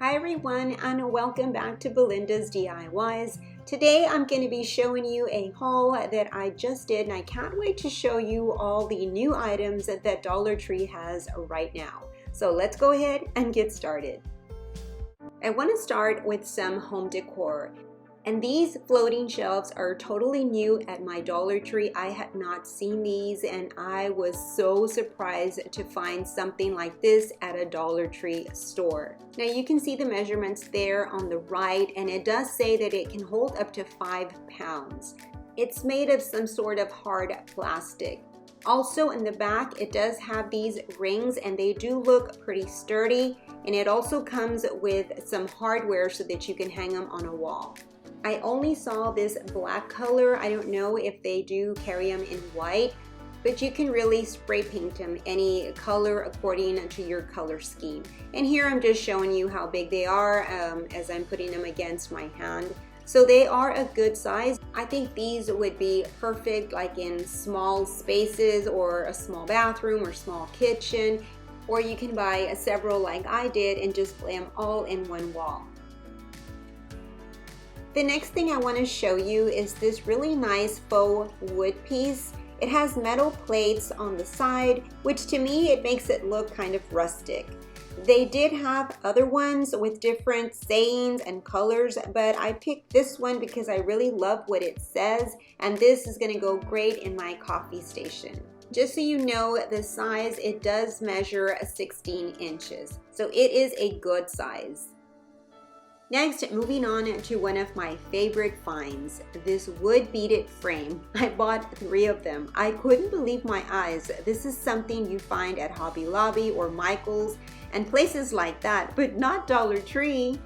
Hi everyone, and welcome back to Belinda's DIYs. Today I'm going to be showing you a haul that I just did, and I can't wait to show you all the new items that Dollar Tree has right now. So let's go ahead and get started. I want to start with some home decor. And these floating shelves are totally new at my Dollar Tree. I had not seen these and I was so surprised to find something like this at a Dollar Tree store. Now you can see the measurements there on the right, and it does say that it can hold up to 5 pounds. It's made of some sort of hard plastic. Also in the back it does have these rings and they do look pretty sturdy, and it also comes with some hardware so that you can hang them on a wall. I only saw this black color. I don't know if they do carry them in white, but you can really spray paint them any color according to your color scheme. And here I'm just showing you how big they are as I'm putting them against my hand. So they are a good size. I think these would be perfect like in small spaces or a small bathroom or small kitchen, or you can buy several like I did and just lay them all in one wall. The next thing I want to show you is this really nice faux wood piece. It has metal plates on the side, which to me it makes it look kind of rustic. They did have other ones with different sayings and colors, but I picked this one because I really love what it says, and this is going to go great in my coffee station. Just so you know the size, it does measure 16 inches, so it is a good size. Next, moving on to one of my favorite finds, this wood beaded frame. I bought 3 of them. I couldn't believe my eyes. This is something you find at Hobby Lobby or Michael's and places like that, but not Dollar Tree.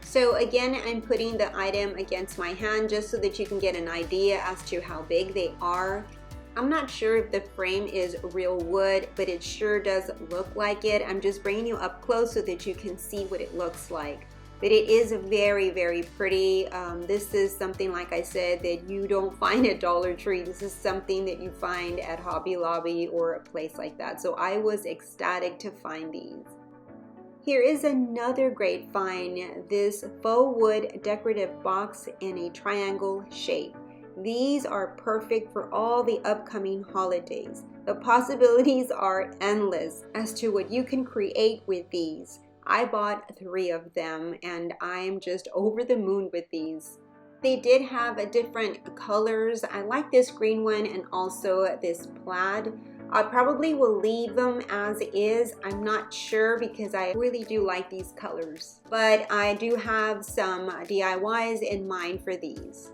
So again, I'm putting the item against my hand just so that you can get an idea as to how big they are. I'm not sure if the frame is real wood, but it sure does look like it. I'm just bringing you up close so that you can see what it looks like. But it is very, very pretty. This is something, like I said, that you don't find at Dollar Tree. This is something that you find at Hobby Lobby or a place like that. So I was ecstatic to find these. Here is another great find, this faux wood decorative box in a triangle shape. These are perfect for all the upcoming holidays. The possibilities are endless as to what you can create with these. I bought 3 of them and I'm just over the moon with these. They did have different colors. I like this green one and also this plaid. I probably will leave them as is. I'm not sure because I really do like these colors. But I do have some DIYs in mind for these.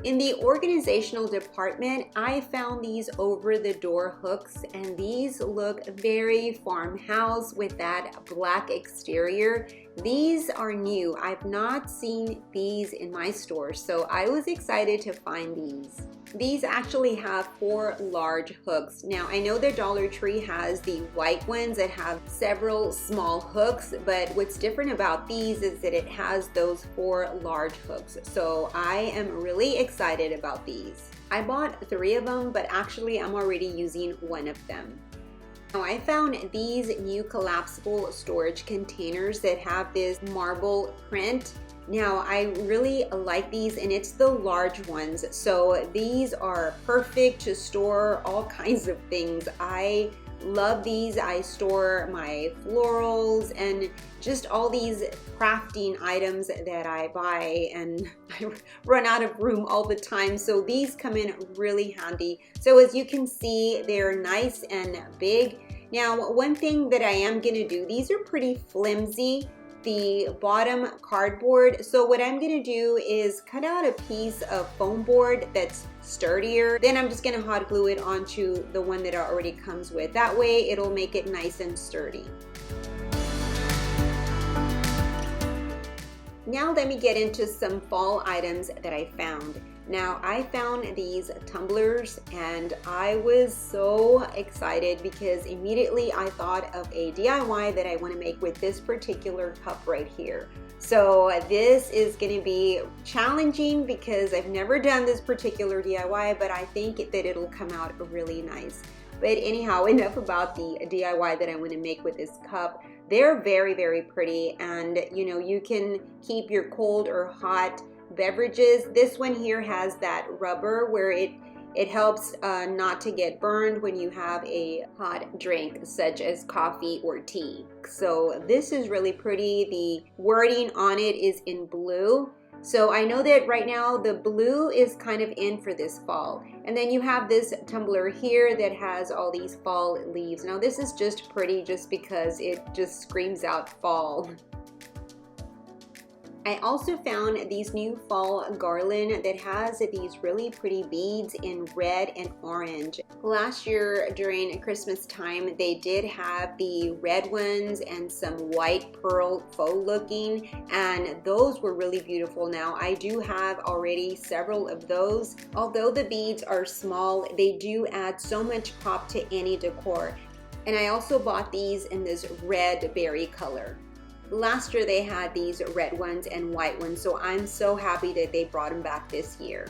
In the organizational department, I found these over-the-door hooks, and these look very farmhouse with that black exterior. These are new. I've not seen these in my store, so I was excited to find these. These actually have 4 large hooks. Now I know that Dollar Tree has the white ones that have several small hooks, but what's different about these is that it has those 4 large hooks. So I am really excited about these. I bought 3 of them, but actually I'm already using 1 of them. Now I found these new collapsible storage containers that have this marble print. Now I really like these, and it's the large ones, so these are perfect to store all kinds of things. I love these. I store my florals and just all these crafting items that I buy, and I run out of room all the time, so these come in really handy. So as you can see, they're nice and big. Now one thing that I am gonna do, these are pretty flimsy, the bottom cardboard. So what I'm gonna do is cut out a piece of foam board that's sturdier. Then I'm just gonna hot glue it onto the one that it already comes with. That way it'll make it nice and sturdy. Now let me get into some fall items that I found. Now I found these tumblers and I was so excited because immediately I thought of a DIY that I want to make with this particular cup right here. So this is going to be challenging because I've never done this particular DIY, but I think that it'll come out really nice. But anyhow, enough about the DIY that I want to make with this cup. They're very, very pretty, and you know, you can keep your cold or hot beverages. This one here has that rubber where it helps not to get burned when you have a hot drink such as coffee or tea. So this is really pretty. The wording on it is in blue. So I know that right now the blue is kind of in for this fall. And then you have this tumbler here that has all these fall leaves. Now this is just pretty just because it just screams out fall. I also found these new fall garland that has these really pretty beads in red and orange. Last year during Christmas time, they did have the red ones and some white pearl faux looking, and those were really beautiful. Now I do have already several of those. Although the beads are small, they do add so much pop to any decor. And I also bought these in this red berry color. Last year they had these red ones and white ones, so I'm so happy that they brought them back this year.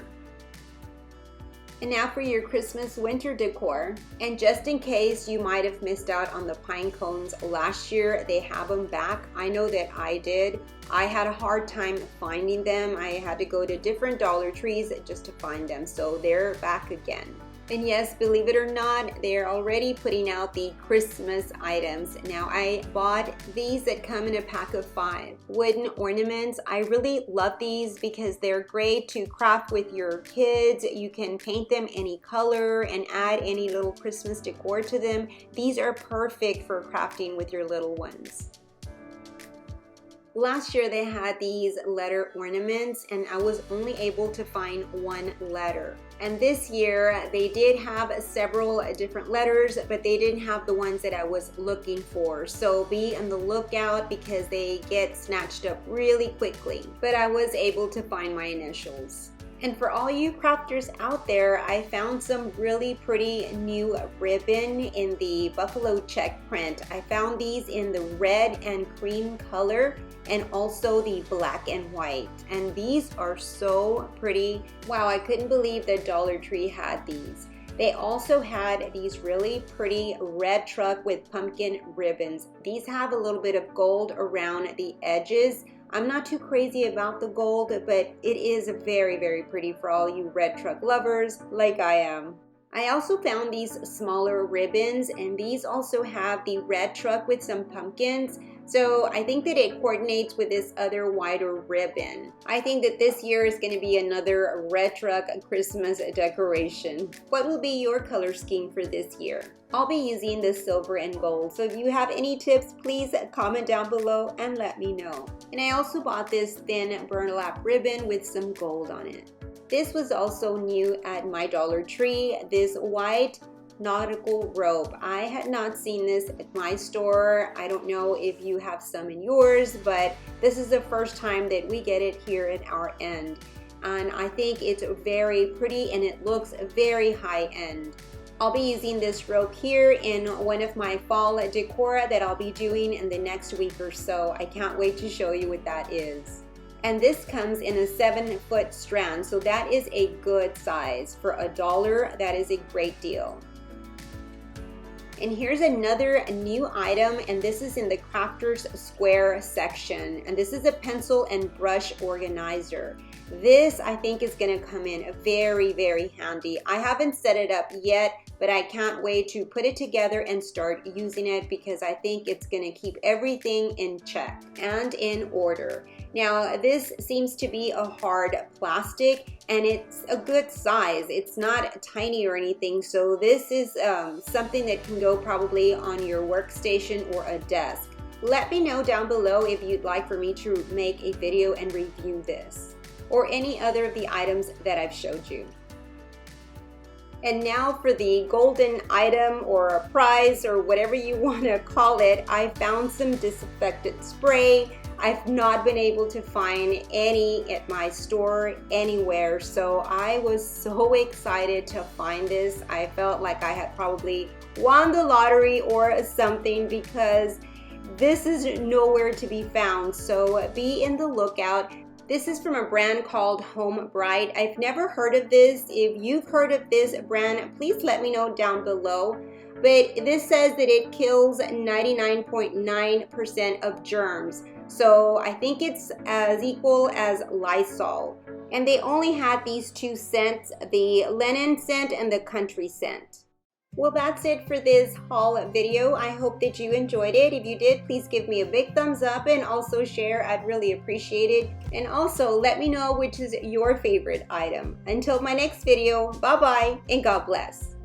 And now for your Christmas winter decor. And just in case you might have missed out on the pine cones last year, they have them back. I know that I did. I had a hard time finding them. I had to go to different Dollar Trees just to find them, so they're back again. And yes, believe it or not, they're already putting out the Christmas items. Now I bought these that come in a pack of 5 wooden ornaments. I really love these because they're great to craft with your kids. You can paint them any color and add any little Christmas decor to them. These are perfect for crafting with your little ones. Last year they had these letter ornaments and I was only able to find one letter. And this year they did have several different letters, but they didn't have the ones that I was looking for. So be on the lookout because they get snatched up really quickly. But I was able to find my initials. And for all you crafters out there, I found some really pretty new ribbon in the buffalo check print. I found these in the red and cream color and also the black and white. And these are so pretty. Wow, I couldn't believe that Dollar Tree had these. They also had these really pretty red truck with pumpkin ribbons. These have a little bit of gold around the edges. I'm not too crazy about the gold, but it is very, very pretty for all you red truck lovers like I am. I also found these smaller ribbons, and these also have the red truck with some pumpkins. So I think that it coordinates with this other wider ribbon. I think that this year is going to be another red truck Christmas decoration. What will be your color scheme for this year? I'll be using the silver and gold, so if you have any tips, please comment down below and let me know. And I also bought this thin burlap ribbon with some gold on it. This was also new at my Dollar Tree, this white Nautical Robe. I had not seen this at my store. I don't know if you have some in yours, but this is the first time that we get it here at our end. And I think it's very pretty and it looks very high end. I'll be using this robe here in one of my fall decor that I'll be doing in the next week or so. I can't wait to show you what that is. And this comes in a 7-foot strand, so that is a good size. For $1, that is a great deal. And here's another new item, and this is in the Crafters Square section. And this is a pencil and brush organizer. This, I think, is going to come in very, very handy. I haven't set it up yet, but I can't wait to put it together and start using it because I think it's going to keep everything in check and in order. Now, this seems to be a hard plastic and it's a good size. It's not tiny or anything, so this is something that can go probably on your workstation or a desk. Let me know down below if you'd like for me to make a video and review this or any other of the items that I've showed you. And now for the golden item or a prize or whatever you want to call it, I found some disinfectant spray. I've not been able to find any at my store anywhere, so I was so excited to find this. I felt like I had probably won the lottery or something because this is nowhere to be found, so be in the lookout. This is from a brand called Home Bright. I've never heard of this. If you've heard of this brand, please let me know down below. but this says that it kills 99.9% of germs. So I think it's as equal as Lysol. And they only had these two scents, the linen scent and the country scent. Well, that's it for this haul video. I hope that you enjoyed it. If you did, please give me a big thumbs up and also share. I'd really appreciate it. And also let me know which is your favorite item. Until my next video, bye-bye and God bless.